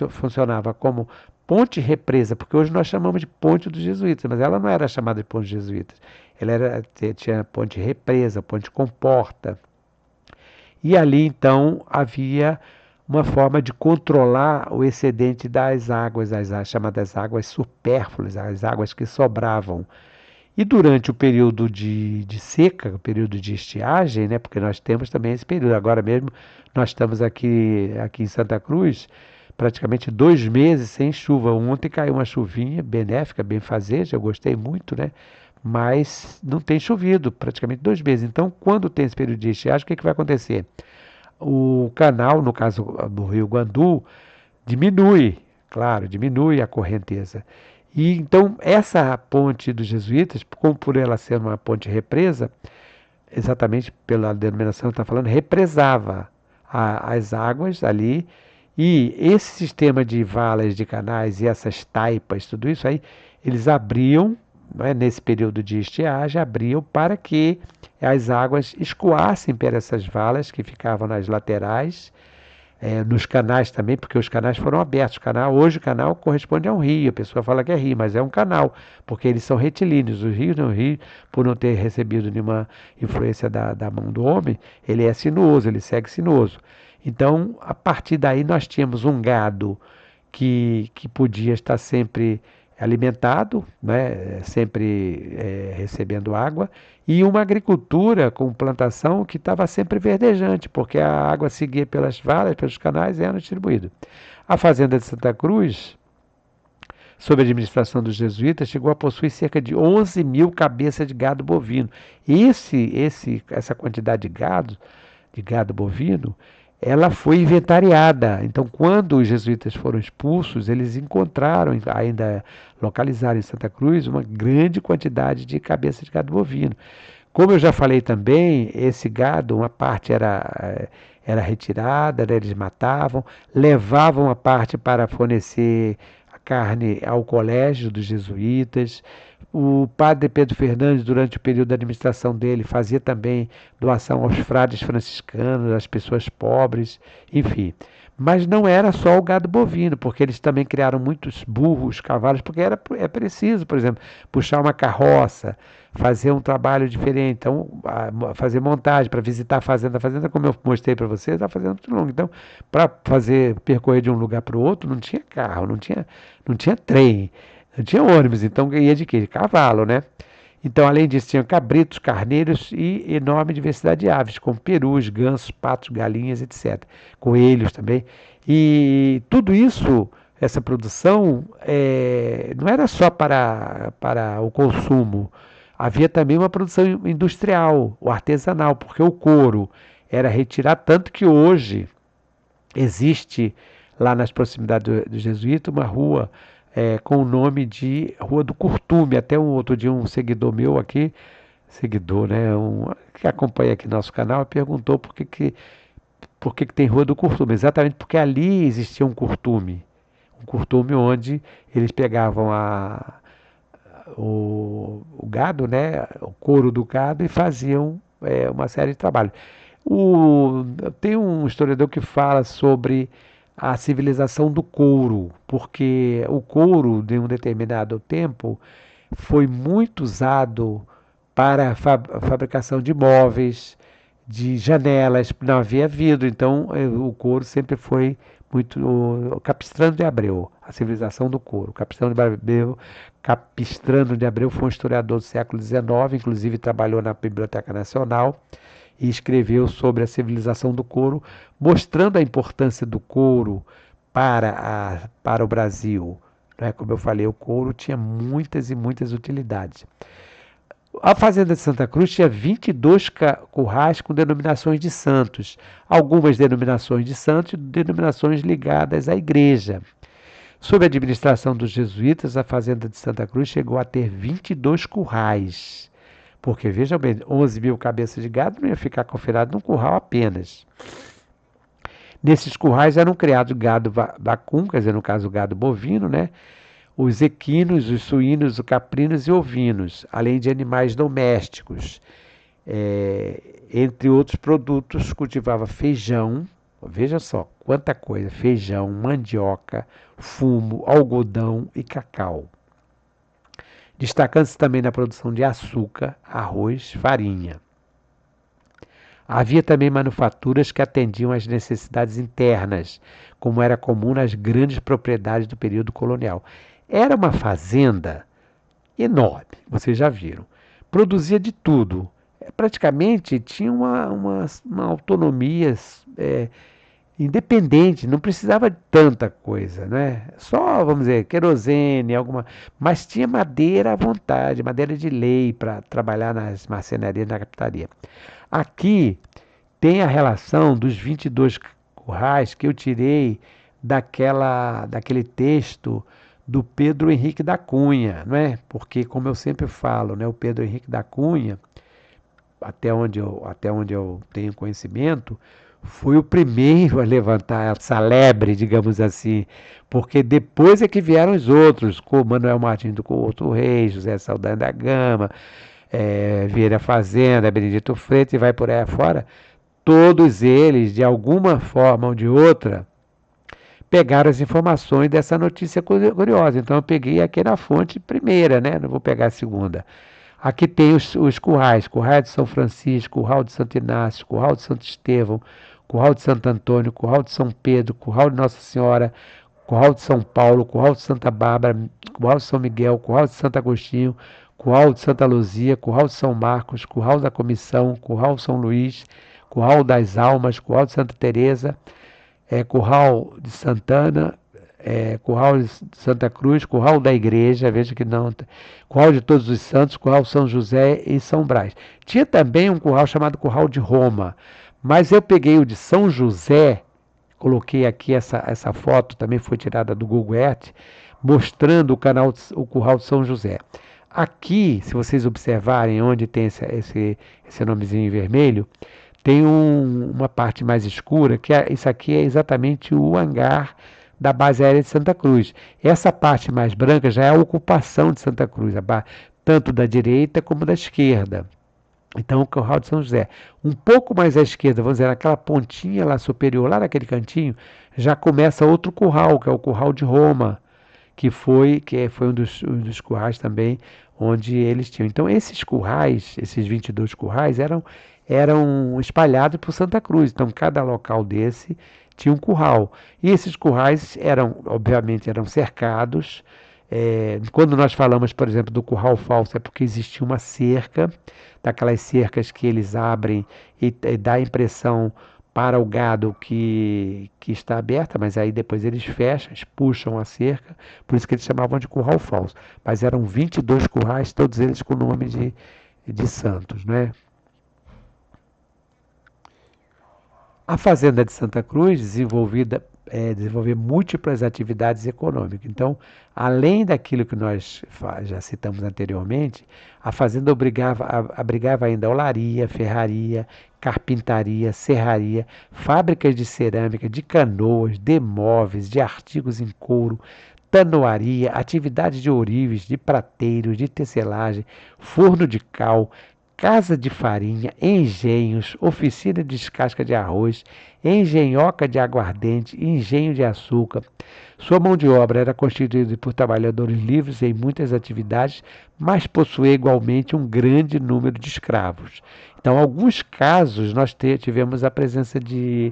funcionava como ponte represa, porque hoje nós chamamos de ponte dos jesuítas, mas ela não era chamada de ponte dos jesuítas, tinha ponte represa, ponte comporta, e ali então havia uma forma de controlar o excedente das águas, as chamadas águas supérfluas, as águas que sobravam. E durante o período de seca, o período de estiagem, né, porque nós temos também esse período. Agora mesmo nós estamos aqui em Santa Cruz, praticamente 2 meses sem chuva. Ontem caiu uma chuvinha benéfica, benfazeja, eu gostei muito, né? Mas não tem chovido praticamente 2 meses. Então, quando tem esse período de estiagem, o que vai acontecer? O canal, no caso do Rio Guandu, diminui, claro, diminui a correnteza. E então essa ponte dos jesuítas, como por ela ser uma ponte represa, exatamente pela denominação que está falando, represava as águas ali, e esse sistema de valas, de canais e essas taipas, tudo isso aí, eles abriam, né, nesse período de estiagem, abriam para que as águas escoassem por essas valas que ficavam nas laterais, nos canais também, porque os canais foram abertos. Hoje o canal corresponde a um rio, a pessoa fala que é rio, mas é um canal, porque eles são retilíneos. Os rios, não, rio, por não ter recebido nenhuma influência da mão do homem, ele é sinuoso, ele segue sinuoso. Então, a partir daí, nós tínhamos um gado que podia estar sempre alimentado, né, sempre recebendo água, e uma agricultura com plantação que estava sempre verdejante, porque a água seguia pelas valas, pelos canais e era distribuída. A fazenda de Santa Cruz, sob a administração dos jesuítas, chegou a possuir cerca de 11 mil cabeças de gado bovino. Essa quantidade de gado bovino, ela foi inventariada. Então, quando os jesuítas foram expulsos, eles encontraram, ainda localizaram em Santa Cruz, uma grande quantidade de cabeças de gado bovino. Como eu já falei também, esse gado, uma parte era retirada, né, eles matavam, levavam a parte para fornecer carne ao colégio dos jesuítas. O padre Pedro Fernandes, durante o período da administração dele, fazia também doação aos frades franciscanos, às pessoas pobres, enfim. Mas não era só o gado bovino, porque eles também criaram muitos burros, cavalos, porque é preciso, por exemplo, puxar uma carroça, fazer um trabalho diferente, então fazer montagem para visitar a fazenda, como eu mostrei para vocês, a fazenda muito longa. Então, para fazer percorrer de um lugar para o outro, não tinha carro, não tinha trem, não tinha ônibus, então ia de quê? De cavalo, né? Então, além disso, tinha cabritos, carneiros e enorme diversidade de aves, como perus, gansos, patos, galinhas, etc. Coelhos também. E tudo isso, essa produção, não era só para o consumo. Havia também uma produção industrial, o artesanal, porque o couro era retirado, tanto que hoje existe lá nas proximidades do Jesuíta uma rua com o nome de Rua do Curtume. Até um outro dia um seguidor meu aqui, seguidor, né, que acompanha aqui nosso canal, perguntou por que que tem Rua do Curtume. Exatamente porque ali existia um curtume onde eles pegavam o gado, né, o couro do gado e faziam uma série de trabalhos. Tem um historiador que fala sobre a civilização do couro, porque o couro, de um determinado tempo, foi muito usado para a fabricação de móveis, de janelas, não havia vidro, então o couro sempre foi muito. O Capistrano de Abreu, a civilização do couro. Capistrano de Abreu foi um historiador do século XIX, inclusive trabalhou na Biblioteca Nacional e escreveu sobre a civilização do couro, mostrando a importância do couro para o Brasil. Né? Como eu falei, o couro tinha muitas e muitas utilidades. A fazenda de Santa Cruz tinha 22 currais com denominações de santos, algumas denominações de santos e denominações ligadas à igreja. Sob a administração dos jesuítas, a fazenda de Santa Cruz chegou a ter 22 currais. Porque, vejam bem, 11 mil cabeças de gado não ia ficar confinado num curral apenas. Nesses currais eram criados gado vacum, quer dizer, no caso o gado bovino, né? Os equinos, os suínos, os caprinos e ovinos, além de animais domésticos. Entre outros produtos, cultivava feijão, veja só, quanta coisa, feijão, mandioca, fumo, algodão e cacau. Destacando-se também na produção de açúcar, arroz, farinha. Havia também manufaturas que atendiam às necessidades internas, como era comum nas grandes propriedades do período colonial. Era uma fazenda enorme, vocês já viram. Produzia de tudo. Praticamente tinha uma autonomia independente, não precisava de tanta coisa, né? Só, vamos dizer, querosene, mas tinha madeira à vontade, madeira de lei para trabalhar nas marcenarias, na capitaria. Aqui tem a relação dos 22 currais que eu tirei daquele texto do Pedro Henrique da Cunha, não é? Porque, como eu sempre falo, né, o Pedro Henrique da Cunha, até onde eu tenho conhecimento, foi o primeiro a levantar essa lebre, digamos assim, porque depois é que vieram os outros, como Manuel Martins do Couto Reis, José Saldanha da Gama, Vieira Fazenda, Benedito Freitas e vai por aí afora. Todos eles, de alguma forma ou de outra, pegaram as informações dessa notícia curiosa. Então eu peguei aqui na fonte primeira, né? Não vou pegar a segunda. Aqui tem os currais, curral de São Francisco, curral de Santo Inácio, curral de Santo Estevão, curral de Santo Antônio, curral de São Pedro, curral de Nossa Senhora, curral de São Paulo, curral de Santa Bárbara, curral de São Miguel, curral de Santo Agostinho, curral de Santa Luzia, curral de São Marcos, curral da Comissão, curral de São Luís, curral das Almas, curral de Santa Teresa, curral de Santana, curral de Santa Cruz, curral da Igreja, veja que não, curral de Todos os Santos, curral São José e São Brás. Tinha também um curral chamado curral de Roma, mas eu peguei o de São José, coloquei aqui essa foto, também foi tirada do Google Earth, mostrando o curral de São José. Aqui, se vocês observarem onde tem esse nomezinho em vermelho, tem uma parte mais escura, isso aqui é exatamente o hangar da base aérea de Santa Cruz. Essa parte mais branca já é a ocupação de Santa Cruz, tanto da direita como da esquerda. Então, o Curral de São José, um pouco mais à esquerda, vamos dizer, naquela pontinha lá superior, lá naquele cantinho, já começa outro curral, que é o Curral de Roma, que foi um dos currais também onde eles tinham. Então, esses currais, esses 22 currais, eram espalhados por Santa Cruz. Então, cada local desse tinha um curral. E esses currais obviamente, eram cercados. Quando nós falamos, por exemplo, do curral falso, é porque existia uma cerca, daquelas cercas que eles abrem e dá a impressão para o gado que está aberta, mas aí depois eles fecham, eles puxam a cerca, por isso que eles chamavam de curral falso. Mas eram 22 currais, todos eles com o nome de santos, né? A Fazenda de Santa Cruz desenvolveu múltiplas atividades econômicas. Então, além daquilo que nós já citamos anteriormente, a fazenda abrigava ainda olaria, ferraria, carpintaria, serraria, fábricas de cerâmica, de canoas, de móveis, de artigos em couro, tanoaria, atividades de ourives, de prateiros, de tecelagem, forno de cal, casa de farinha, engenhos, oficina de descasca de arroz, engenhoca de aguardente, engenho de açúcar. Sua mão de obra era constituída por trabalhadores livres em muitas atividades, mas possuía igualmente um grande número de escravos. Então, em alguns casos, nós tivemos a presença de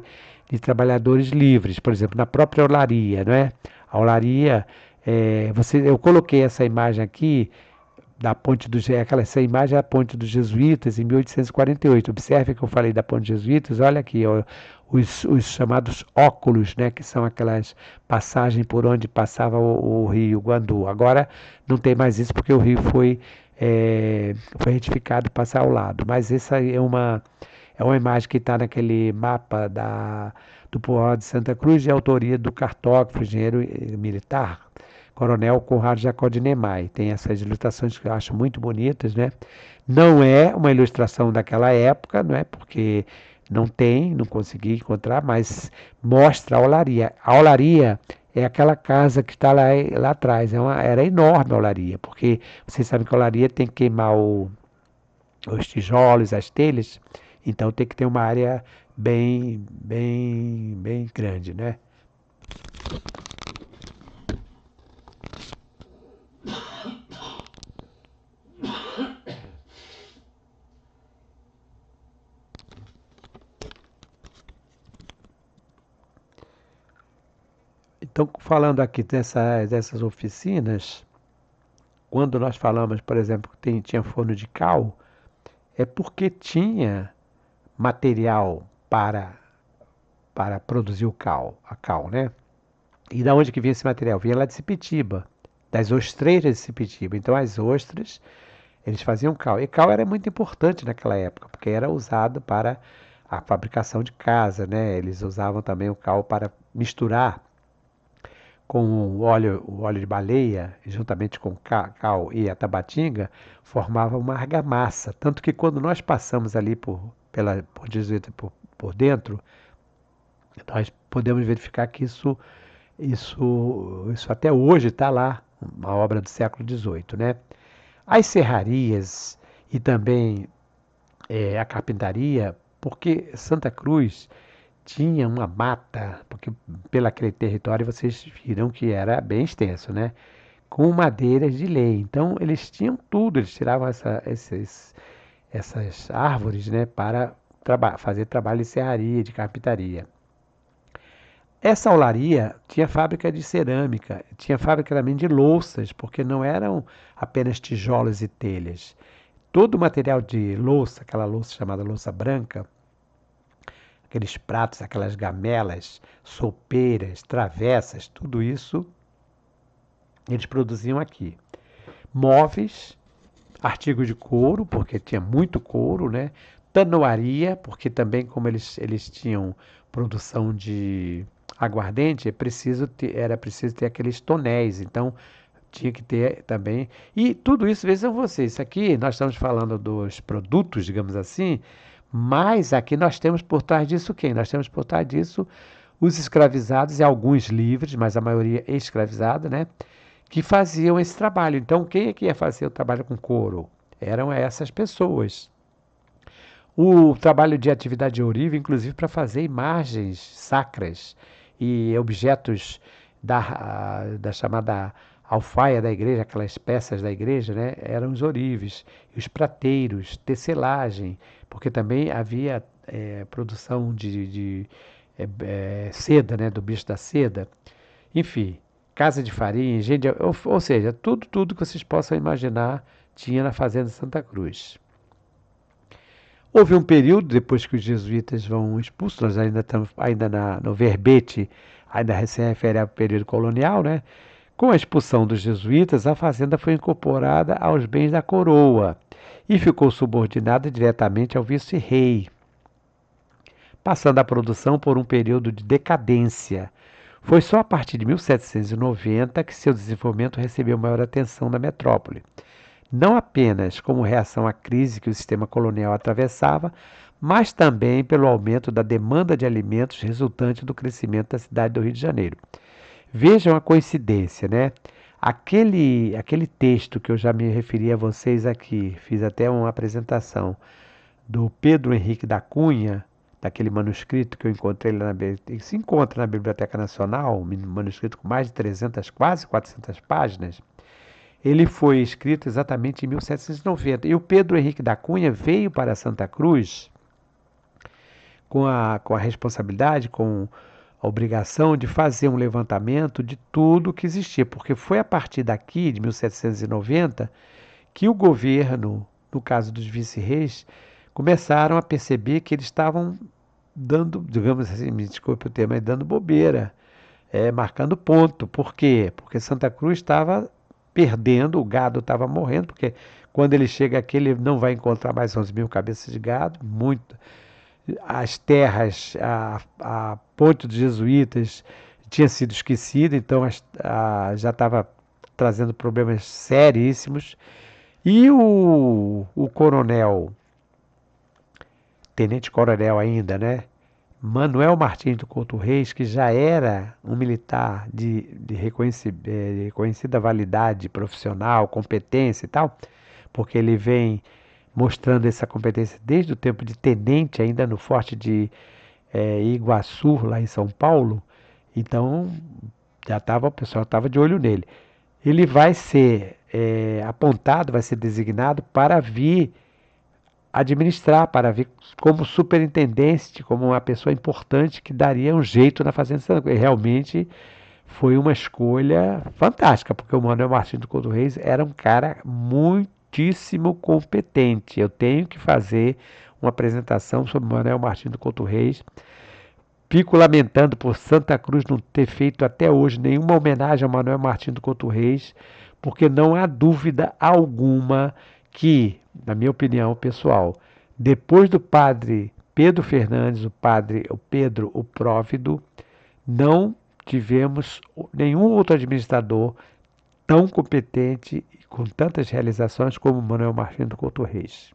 trabalhadores livres, por exemplo, na própria olaria, não é? A olaria, eu coloquei essa imagem aqui da ponte dos essa imagem é a ponte dos jesuítas em 1848. Observe que eu falei da ponte dos jesuítas, olha aqui, ó, os chamados óculos, né, que são aquelas passagens por onde passava o rio Guandu. Agora não tem mais isso porque o rio foi retificado passar ao lado, mas essa é uma imagem que está naquele mapa do Povoado de Santa Cruz, de autoria do cartógrafo, engenheiro militar, Coronel Conrado Jacó de Nemai. Tem essas ilustrações que eu acho muito bonitas, né? Não é uma ilustração daquela época, não é? Porque não consegui encontrar, mas mostra a olaria. A olaria é aquela casa que está lá atrás. Era enorme a olaria, porque vocês sabem que a olaria tem que queimar os tijolos, as telhas, então tem que ter uma área bem, bem, bem grande, né? Então, falando aqui dessas oficinas, quando nós falamos, por exemplo, que tinha forno de cal, é porque tinha material para produzir a cal, né? E da onde que vinha esse material? Vinha lá de Sepitiba, das ostreiras de Sepitiba. Então, as ostras, eles faziam cal. E cal era muito importante naquela época, porque era usado para a fabricação de casa, né? Eles usavam também o cal para misturar com o óleo de baleia, juntamente com cal e a tabatinga, formava uma argamassa. Tanto que quando nós passamos ali por Jesuíta por dentro, nós podemos verificar que isso até hoje está lá, uma obra do século XVIII, né? As serrarias e também a carpintaria, porque Santa Cruz tinha uma mata, porque pelo aquele território vocês viram que era bem extenso, né? Com madeiras de lei. Então eles tinham tudo, eles tiravam essas árvores, né, para fazer trabalho de serraria, de carpintaria. Essa olaria tinha fábrica de cerâmica, tinha fábrica também de louças, porque não eram apenas tijolos e telhas. Todo o material de louça, aquela louça chamada louça branca, aqueles pratos, aquelas gamelas, sopeiras, travessas, tudo isso eles produziam aqui. Móveis, artigos de couro, porque tinha muito couro, né? Tanoaria, porque também como eles tinham produção de aguardente, era preciso ter aqueles tonéis, então tinha que ter também. E tudo isso, vejam vocês, isso aqui nós estamos falando dos produtos, digamos assim, mas aqui nós temos por trás disso quem? Nós temos por trás disso os escravizados e alguns livres, mas a maioria escravizada, né? Que faziam esse trabalho. Então, quem é que ia fazer o trabalho com couro? Eram essas pessoas. O trabalho de atividade ouriva, inclusive para fazer imagens sacras e objetos da chamada alfaia da igreja, aquelas peças da igreja, né, eram os ourives, os prateiros, tecelagem, porque também havia produção de seda, né, do bicho da seda, enfim, casa de farinha, engenho ou seja, tudo que vocês possam imaginar tinha na Fazenda Santa Cruz. Houve um período, depois que os jesuítas vão expulsos, nós ainda estamos no verbete, ainda se refere ao período colonial, né? Com a expulsão dos jesuítas, a fazenda foi incorporada aos bens da coroa e ficou subordinada diretamente ao vice-rei, passando a produção por um período de decadência. Foi só a partir de 1790 que seu desenvolvimento recebeu maior atenção na metrópole. Não apenas como reação à crise que o sistema colonial atravessava, mas também pelo aumento da demanda de alimentos resultante do crescimento da cidade do Rio de Janeiro. Vejam a coincidência, né? Aquele texto que eu já me referi a vocês aqui, fiz até uma apresentação do Pedro Henrique da Cunha, daquele manuscrito que eu encontrei lá se encontra na Biblioteca Nacional, um manuscrito com mais de 300, quase 400 páginas. Ele foi escrito exatamente em 1790. E o Pedro Henrique da Cunha veio para Santa Cruz com a responsabilidade, com a obrigação de fazer um levantamento de tudo que existia, porque foi a partir daqui, de 1790, que o governo, no caso dos vice-reis, começaram a perceber que eles estavam dando, digamos assim, me desculpe o termo, mas dando bobeira, marcando ponto. Por quê? Porque Santa Cruz estava perdendo, o gado estava morrendo, porque quando ele chega aqui ele não vai encontrar mais 11 mil cabeças de gado, muito. As terras, a ponte dos jesuítas tinha sido esquecida, então já estava trazendo problemas seríssimos. E o coronel, tenente-coronel ainda, né? Manuel Martins do Couto Reis, que já era um militar de reconhecida validade profissional, competência e tal, porque ele vem mostrando essa competência desde o tempo de tenente, ainda no forte de Iguaçu, lá em São Paulo. Então, o pessoal estava de olho nele. Ele vai ser apontado, vai ser designado para vir administrar, para vir como superintendente, como uma pessoa importante que daria um jeito na Fazenda Santa Cruz. Realmente foi uma escolha fantástica, porque o Manuel Martins do Couto Reis era um cara muitíssimo competente. Eu tenho que fazer uma apresentação sobre o Manuel Martins do Couto Reis. Fico lamentando por Santa Cruz não ter feito até hoje nenhuma homenagem ao Manuel Martins do Couto Reis, porque não há dúvida alguma que, na minha opinião pessoal, depois do padre Pedro Fernandes, o Pedro o Próvido, não tivemos nenhum outro administrador tão competente e com tantas realizações como Manuel Martins do Couto Reis.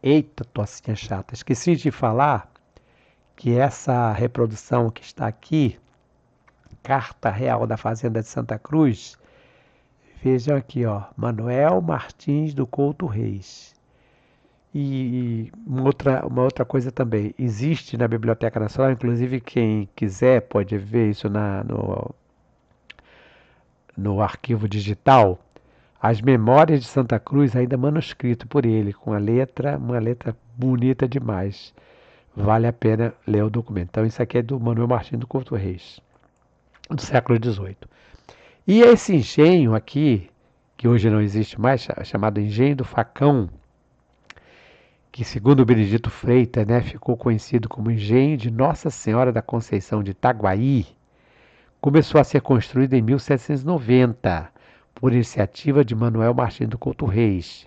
Eita, tossinha chata. Esqueci de falar que essa reprodução que está aqui, Carta Real da Fazenda de Santa Cruz, vejam aqui, ó, Manuel Martins do Couto Reis. E uma outra coisa também, existe na Biblioteca Nacional, inclusive quem quiser pode ver isso no arquivo digital, as Memórias de Santa Cruz, ainda manuscrito por ele, com uma letra bonita demais. Vale a pena ler o documento. Então, isso aqui é do Manuel Martins do Couto Reis, do século XVIII. E esse engenho aqui, que hoje não existe mais, chamado Engenho do Facão, que segundo o Benedito Freitas, né, ficou conhecido como Engenho de Nossa Senhora da Conceição de Itaguaí, começou a ser construído em 1790, por iniciativa de Manuel Martins do Couto Reis,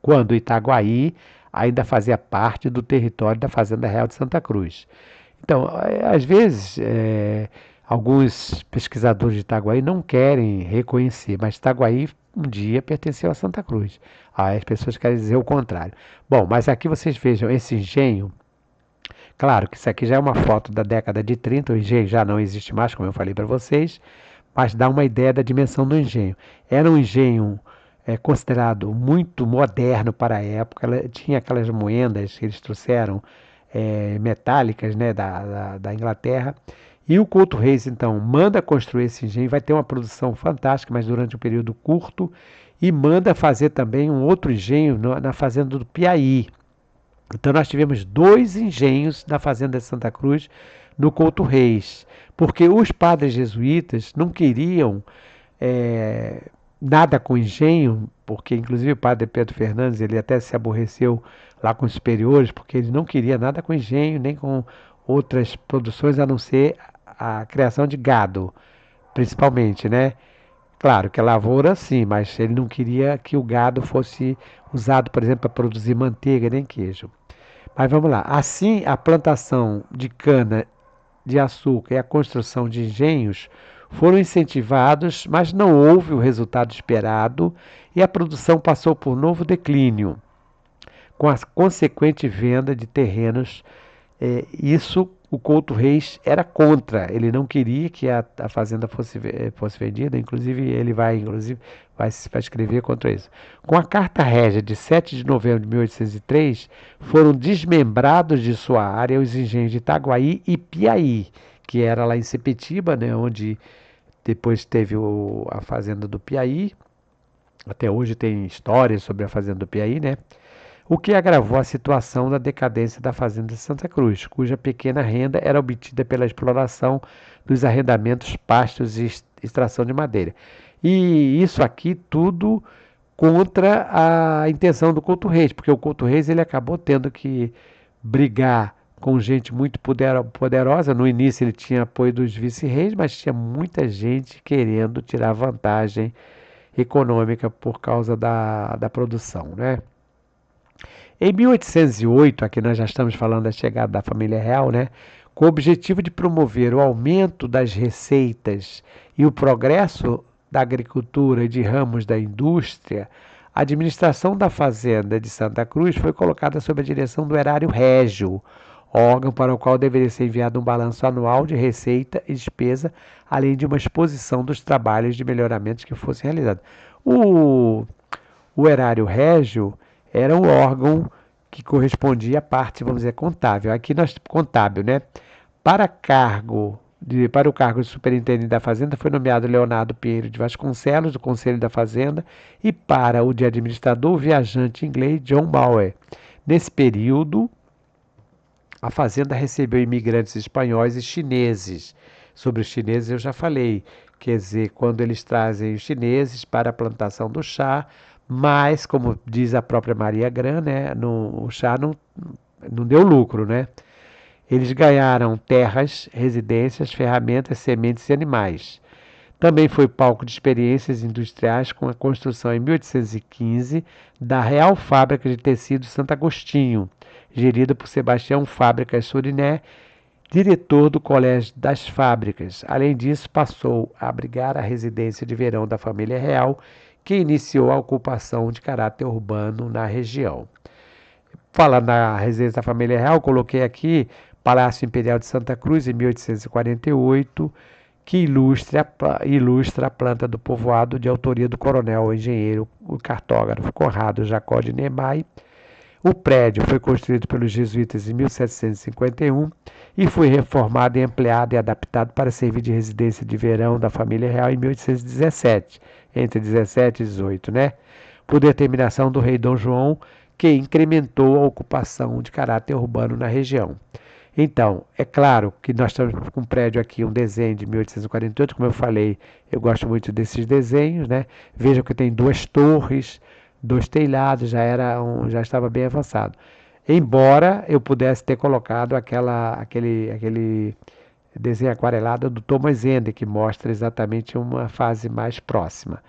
quando Itaguaí ainda fazia parte do território da Fazenda Real de Santa Cruz. Então, às vezes, Alguns pesquisadores de Itaguaí não querem reconhecer, mas Itaguaí um dia pertenceu a Santa Cruz. Aí as pessoas querem dizer o contrário. Bom, mas aqui vocês vejam esse engenho. Claro que isso aqui já é uma foto da década de 30, o engenho já não existe mais, como eu falei para vocês, mas dá uma ideia da dimensão do engenho. Era um engenho considerado muito moderno para a época, tinha aquelas moendas que eles trouxeram metálicas, né, da Inglaterra. E o Couto Reis, então, manda construir esse engenho, vai ter uma produção fantástica, mas durante um período curto, e manda fazer também um outro engenho na fazenda do Piaí. Então nós tivemos dois engenhos na fazenda de Santa Cruz no Couto Reis, porque os padres jesuítas não queriam é, nada com engenho, porque inclusive o padre Pedro Fernandes ele até se aborreceu lá com os superiores, porque ele não queria nada com engenho, nem com outras produções a não ser a criação de gado, principalmente, né? Claro que a lavoura sim, mas ele não queria que o gado fosse usado, por exemplo, para produzir manteiga nem queijo. Mas vamos lá. Assim, a plantação de cana de açúcar e a construção de engenhos foram incentivados, mas não houve o resultado esperado e a produção passou por novo declínio, com a consequente venda de terrenos. Isso o Couto Reis era contra, ele não queria que a fazenda fosse vendida, inclusive ele vai escrever contra isso. Com a Carta Régia de 7 de novembro de 1803, foram desmembrados de sua área os engenhos de Itaguaí e Piaí, que era lá em Sepetiba, né, onde depois teve a fazenda do Piaí. Até hoje tem histórias sobre a fazenda do Piaí, né? O que agravou a situação da decadência da fazenda de Santa Cruz, cuja pequena renda era obtida pela exploração dos arrendamentos, pastos e extração de madeira. E isso aqui tudo contra a intenção do Couto Reis, porque o Couto Reis ele acabou tendo que brigar com gente muito poderosa. No início ele tinha apoio dos vice-reis, mas tinha muita gente querendo tirar vantagem econômica por causa da produção, né? Em 1808, aqui nós já estamos falando da chegada da família real, né? Com o objetivo de promover o aumento das receitas e o progresso da agricultura e de ramos da indústria, a administração da fazenda de Santa Cruz foi colocada sob a direção do Erário Régio, órgão para o qual deveria ser enviado um balanço anual de receita e despesa, além de uma exposição dos trabalhos de melhoramentos que fossem realizados. O, o Erário Régio era um órgão que correspondia à parte, vamos dizer, contábil. Aqui nós, contábil, né? Para o cargo de superintendente da Fazenda foi nomeado Leonardo Pinheiro de Vasconcelos, do Conselho da Fazenda, e para o de administrador, o viajante inglês John Bauer. Nesse período, a Fazenda recebeu imigrantes espanhóis e chineses. Sobre os chineses eu já falei, quer dizer, quando eles trazem os chineses para a plantação do chá, mas, como diz a própria Maria Gran, né, o chá não deu lucro, né? Eles ganharam terras, residências, ferramentas, sementes e animais. Também foi palco de experiências industriais com a construção em 1815 da Real Fábrica de Tecidos Santo Agostinho, gerida por Sebastião Fábricas Suriné, diretor do Colégio das Fábricas. Além disso, passou a abrigar a residência de verão da família real, que iniciou a ocupação de caráter urbano na região. Falando na residência da família real, coloquei aqui Palácio Imperial de Santa Cruz, em 1848, que ilustra a planta do povoado de autoria do coronel engenheiro, o cartógrafo Conrado Jacó de Niemeyer. O prédio foi construído pelos jesuítas em 1751 e foi reformado e ampliado e adaptado para servir de residência de verão da família real em 1817, entre 17 e 18, né? Por determinação do rei Dom João, que incrementou a ocupação de caráter urbano na região. Então, é claro que nós estamos com um prédio aqui, um desenho de 1848, como eu falei, eu gosto muito desses desenhos, né? Vejam que tem duas torres, dois telhados, já estava bem avançado. Embora eu pudesse ter colocado aquele desenho aquarelado do Thomas Ender, que mostra exatamente uma fase mais próxima.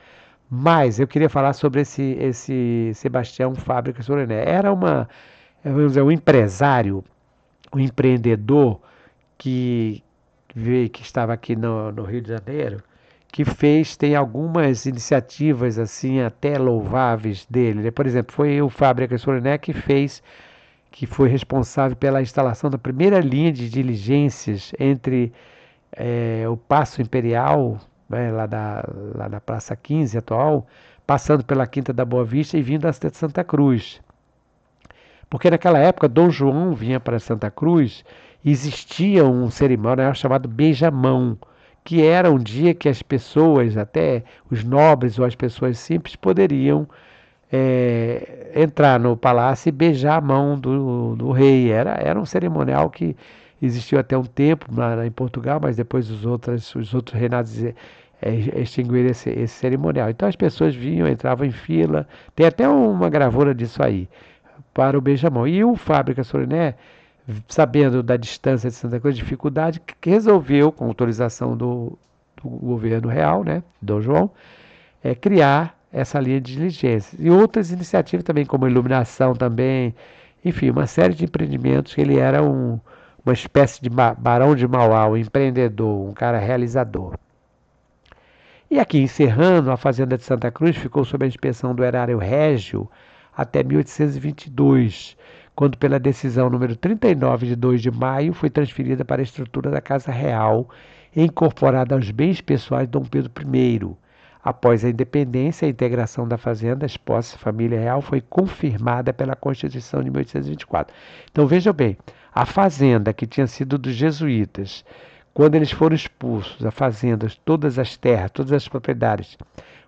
Mas eu queria falar sobre esse Sebastião Fábricas Suriné. Era vamos dizer, um empresário, um empreendedor que que estava aqui no Rio de Janeiro, que tem algumas iniciativas assim até louváveis dele, né? Por exemplo, foi o Fábrica Soriné que foi responsável pela instalação da primeira linha de diligências entre o Paço Imperial, né, lá da Praça 15 atual, passando pela Quinta da Boa Vista e vindo até Santa Cruz. Porque naquela época Dom João vinha para Santa Cruz e existia um cerimonial chamado beijamão, que era um dia que as pessoas, até os nobres ou as pessoas simples, poderiam entrar no palácio e beijar a mão do rei. Era um cerimonial que existiu até um tempo em Portugal, mas depois os outros reinados extinguiram esse cerimonial. Então as pessoas vinham, entravam em fila, tem até uma gravura disso aí, para o beijamão. E o Fábrica Soriné, sabendo da distância de Santa Cruz, dificuldade, que resolveu, com autorização do governo real, né, Dom João, criar essa linha de diligências. E outras iniciativas também, como iluminação também, enfim, uma série de empreendimentos que ele era uma espécie de barão de Mauá, um empreendedor, um cara realizador. E aqui, encerrando, a Fazenda de Santa Cruz ficou sob a inspeção do erário régio até 1822, quando, pela decisão número 39 de 2 de maio, foi transferida para a estrutura da Casa Real, incorporada aos bens pessoais de Dom Pedro I. Após a independência, a integração da fazenda, as posses, família real, foi confirmada pela Constituição de 1824. Então vejam bem, a fazenda que tinha sido dos jesuítas, quando eles foram expulsos, a fazenda, todas as terras, todas as propriedades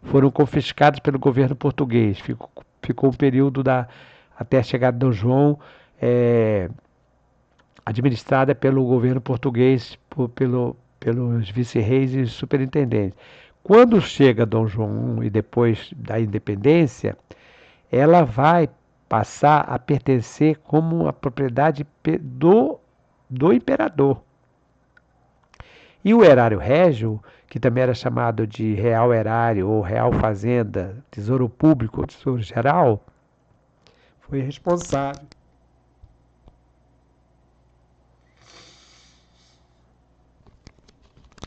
foram confiscadas pelo governo português. Ficou um período até a chegada de Dom João, administrada pelo governo português, pelos vice-reis e superintendentes. Quando chega Dom João I e depois da independência, ela vai passar a pertencer como a propriedade do imperador. E o erário régio, que também era chamado de real erário ou real fazenda, tesouro público ou tesouro geral, foi responsável.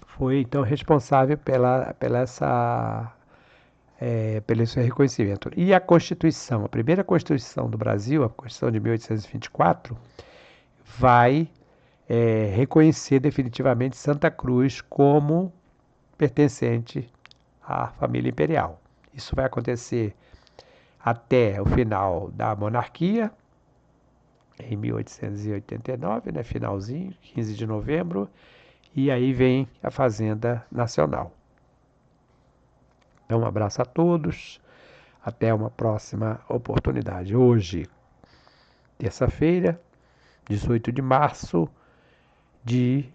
Foi então responsável pelo esse reconhecimento. E a Constituição, a primeira Constituição do Brasil, a Constituição de 1824, vai reconhecer definitivamente Santa Cruz como pertencente à família imperial. Isso vai acontecer até o final da monarquia, em 1889, né, finalzinho, 15 de novembro, e aí vem a Fazenda Nacional. Então, um abraço a todos, até uma próxima oportunidade. Hoje, terça-feira, 18 de março de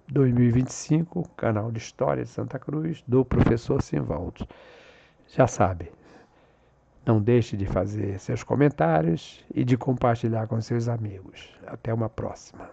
2025, canal de História de Santa Cruz, do professor Simvaldo. Já sabe, não deixe de fazer seus comentários e de compartilhar com seus amigos. Até uma próxima.